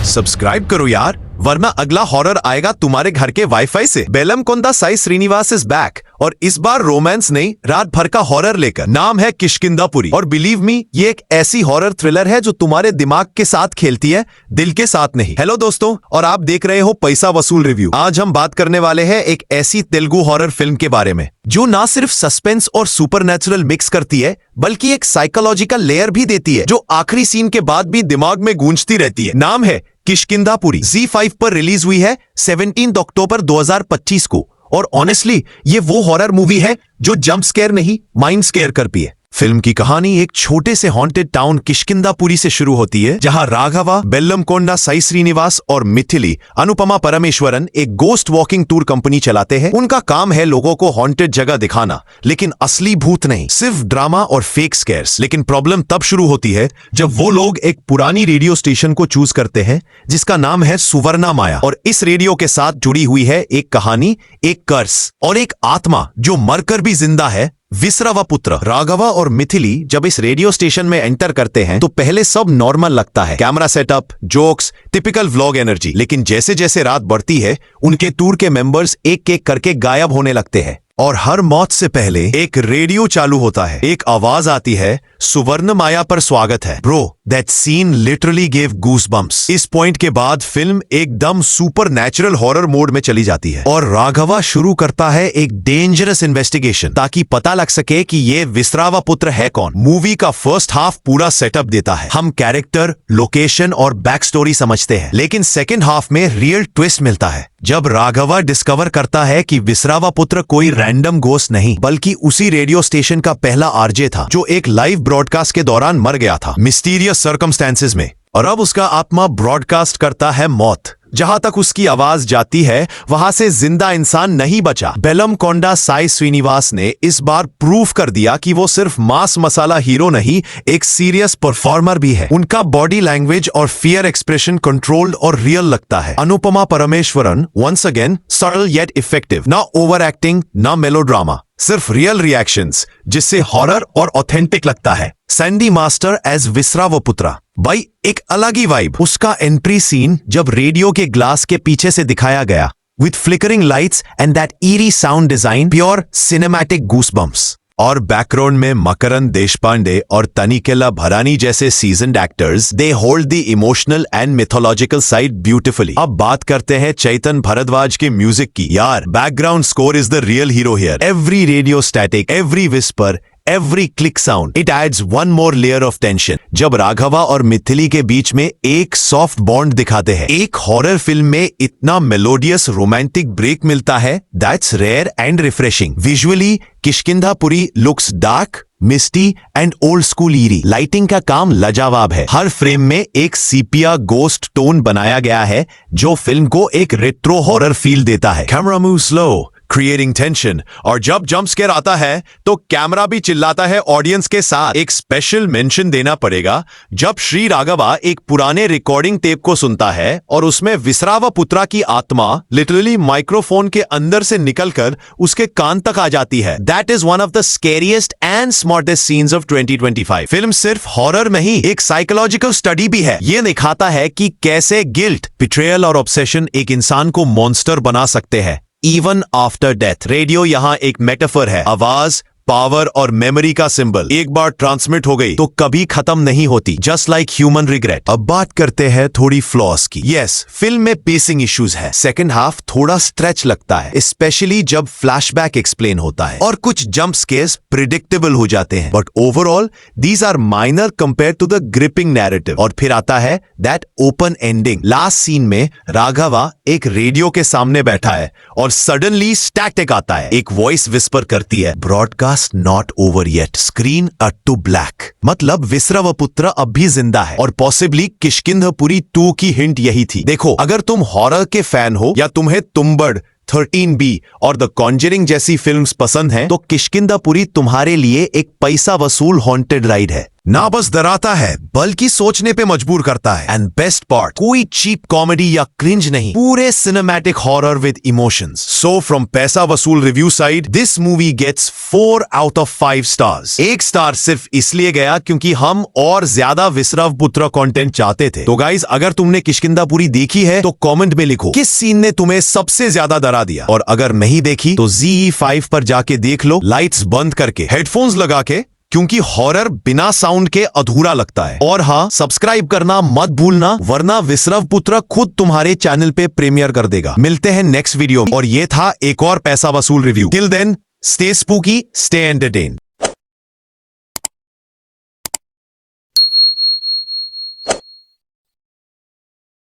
Subscribe करो यार, वरना अगला हॉरर आएगा तुम्हारे घर के वाईफाई से। बेलमकोंडा साई श्रीनिवास इज बैक, और इस बार रोमांस नहीं, रात भर का हॉरर लेकर। नाम है किष्किंधापुरी, और बिलीव मी, ये एक ऐसी हॉरर थ्रिलर है जो तुम्हारे दिमाग के साथ खेलती है, दिल के साथ नहीं। हेलो दोस्तों, और आप देख रहे हो पैसा वसूल रिव्यू। आज हम बात करने वाले हैं एक ऐसी तेलुगु हॉरर फिल्म के बारे में जो ना सिर्फ सस्पेंस और सुपरनैचुरल मिक्स करती है, बल्कि एक साइकोलॉजिकल लेयर भी देती है जो आखिरी सीन के बाद भी दिमाग में गूंजती रहती है। नाम है किष्किंधापुरी। ZEE5 पर रिलीज हुई है 17 अक्टूबर 2025 को, और ऑनेस्टली ये वो हॉरर मूवी है जो जंप स्केयर नहीं, माइंड स्केयर कर पिए। फिल्म की कहानी एक छोटे से हॉन्टेड टाउन किष्किंधापुरी से शुरू होती है, जहां राघवा, बेल्लमकोंडा साई श्रीनिवास और मिथिली अनुपमा परमेश्वरन एक गोस्ट वॉकिंग टूर कंपनी चलाते हैं। उनका काम है लोगों को हॉन्टेड जगह दिखाना, लेकिन असली भूत नहीं, सिर्फ ड्रामा और फेक स्केयर्स। लेकिन प्रॉब्लम तब शुरू होती है जब वो लोग एक पुरानी रेडियो स्टेशन को चूज करते हैं जिसका नाम है सुवर्णा माया, और इस रेडियो के साथ जुड़ी हुई है एक कहानी, एक कर्स और एक आत्मा जो मरकर भी जिंदा है, विश्रावापुत्र। राघवा और मिथिली जब इस रेडियो स्टेशन में एंटर करते हैं तो पहले सब नॉर्मल लगता है, camera setup, jokes, typical vlog energy. लेकिन जैसे जैसे रात बढ़ती है, उनके टूर के मेंबर्स एक एक करके गायब होने लगते हैं, और हर मौत से पहले एक रेडियो चालू होता है। एक आवाज आती है, सुवर्ण माया पर स्वागत है। Bro, that scene literally gave goosebumps. इस पॉइंट के बाद फिल्म एकदम सुपर नेचुरल हॉरर मोड में चली जाती है, और राघवा शुरू करता है एक डेंजरस इन्वेस्टिगेशन ताकि पता लग सके कि ये विश्रावापुत्र है कौन। मूवी का फर्स्ट हाफ पूरा सेटअप देता है, हम कैरेक्टर, लोकेशन और बैक स्टोरी समझते हैं, लेकिन सेकेंड हाफ में रियल ट्विस्ट मिलता है जब राघवा डिस्कवर करता है कि विश्रावापुत्र कोई रैंडम गोस्ट नहीं, बल्कि उसी रेडियो स्टेशन का पहला आरजे था जो एक लाइव ब्रॉडकास्ट के दौरान मर गया था मिस्टीरियस सर्कमस्टेंसेस में, और अब उसका आत्मा ब्रॉडकास्ट करता है मौत। जहां तक उसकी आवाज जाती है, वहां से जिंदा इंसान नहीं बचा। बेलमकोंडा साई श्रीनिवास ने इस बार प्रूव कर दिया कि वो सिर्फ मास मसाला हीरो नहीं, एक सीरियस परफॉर्मर भी है। उनका बॉडी लैंग्वेज और फियर एक्सप्रेशन कंट्रोल्ड और रियल लगता है। अनुपमा परमेश्वरन वंस अगेन सरल येट इफेक्टिव, ना ओवर एक्टिंग, ना मेलोड्रामा, सिर्फ रियल रिएक्शंस, जिससे हॉरर और ऑथेंटिक लगता है। सैंडी मास्टर एज विश्रावापुत्र, भाई एक अलग ही वाइब। उसका एंट्री सीन जब रेडियो के ग्लास के पीछे से दिखाया गया, with flickering lights and that eerie sound design, pure cinematic goosebumps. और बैकग्राउंड में मकरंद देशपांडे और तनिकेला भरानी जैसे seasoned actors, they hold the emotional and mythological side beautifully. अब बात करते हैं चैतन भरद्वाज के म्यूजिक की। यार, background score is the real hero here. Every radio static, every whisper, every click sound, it adds one more layer of tension। जब राघवा और मिथिली के बीच में एक सॉफ्ट बॉन्ड दिखाते हैं, एक हॉरर फिल्म में इतना मेलोडियस रोमांटिक ब्रेक मिलता है, that's rare and refreshing। Visually, Kishkindhapuri looks dark, misty and old school eerie. Lighting का काम लाजवाब है, हर फ्रेम में एक सीपिया गोस्ट टोन बनाया गया है जो फिल्म को एक रेट्रो हॉरर फील देता है। Camera move slow, creating tension, और जब जंप स्केयर आता है तो कैमरा भी चिल्लाता है ऑडियंस के साथ। एक स्पेशल मेंशन देना पड़ेगा जब श्री राघवा एक पुराने रिकॉर्डिंग टेप को सुनता है और उसमें विश्रावापुत्र की आत्मा लिटरली माइक्रोफोन के अंदर से निकलकर उसके कान तक आ जाती है। That is one of the scariest and smartest scenes of 2025। Film सिर्फ हॉरर नहीं, एक साइकोलॉजिकल स्टडी भी है। ये दिखाता है कि कैसे गिल्ट, बिट्रेयल और ऑब्सेशन एक इंसान को मॉन्स्टर बना सकते हैं इवन आफ्टर डेथ। रेडियो यहाँ एक मेटाफर है, आवाज, पावर और मेमोरी का सिंबल। एक बार ट्रांसमिट हो गई तो कभी खत्म नहीं होती, जस्ट लाइक ह्यूमन रिग्रेट। अब बात करते हैं थोड़ी फ्लॉस की। यस, फिल्म में पेसिंग इश्यूज है। सेकंड हाफ थोड़ा स्ट्रेच लगता है, स्पेशली जब फ्लैशबैक एक्सप्लेन होता है, और कुछ जंप स्केयर्स प्रिडिक्टेबल हो जाते हैं, but overall these are minor compare to the gripping narrative. और फिर आता है that open ending. Last scene में राघवा एक रेडियो के सामने बैठा है और सडनली स्टैटिक आता है, एक वॉइस विस्पर करती है, broadcast not over yet, screen cut to black. मतलब विश्रावापुत्र अब भी जिंदा है, और पॉसिबली किष्किंधापुरी 2 की हिंट यही थी। देखो, अगर तुम हॉरर के फैन हो या तुम्हें तुम्बड़, 13B और द कॉन्जरिंग जैसी फिल्म्स पसंद हैं, तो किष्किंधापुरी तुम्हारे लिए एक पैसा वसूल हॉन्टेड राइड है। ना बस डराता है बल्कि सोचने पे मजबूर करता है। एंड बेस्ट पार्ट, कोई चीप कॉमेडी या क्रिंज नहीं, पूरे cinematic horror with emotions. So from Paisa Vasool review side, this movie gets 4 out of 5 stars. 1 star सिर्फ इसलिए गया क्योंकि हम और ज्यादा विसरव पुत्र कंटेंट चाहते थे। तो गाइज, अगर तुमने किष्किंधापुरी देखी है तो कमेंट में लिखो किस सीन ने तुम्हें सबसे ज्यादा डरा दिया, और अगर नहीं देखी तो ZE5 पर जाके देख लो, लाइट्स बंद करके, हेडफोन्स लगा के, क्योंकि हॉरर बिना साउंड के अधूरा लगता है। और हाँ, सब्सक्राइब करना मत भूलना, वरना विसरव पुत्र खुद तुम्हारे चैनल पे प्रीमियर कर देगा। मिलते हैं नेक्स्ट वीडियो में, और ये था एक और Paisa Vasool review. Till then, stay spooky, stay entertain.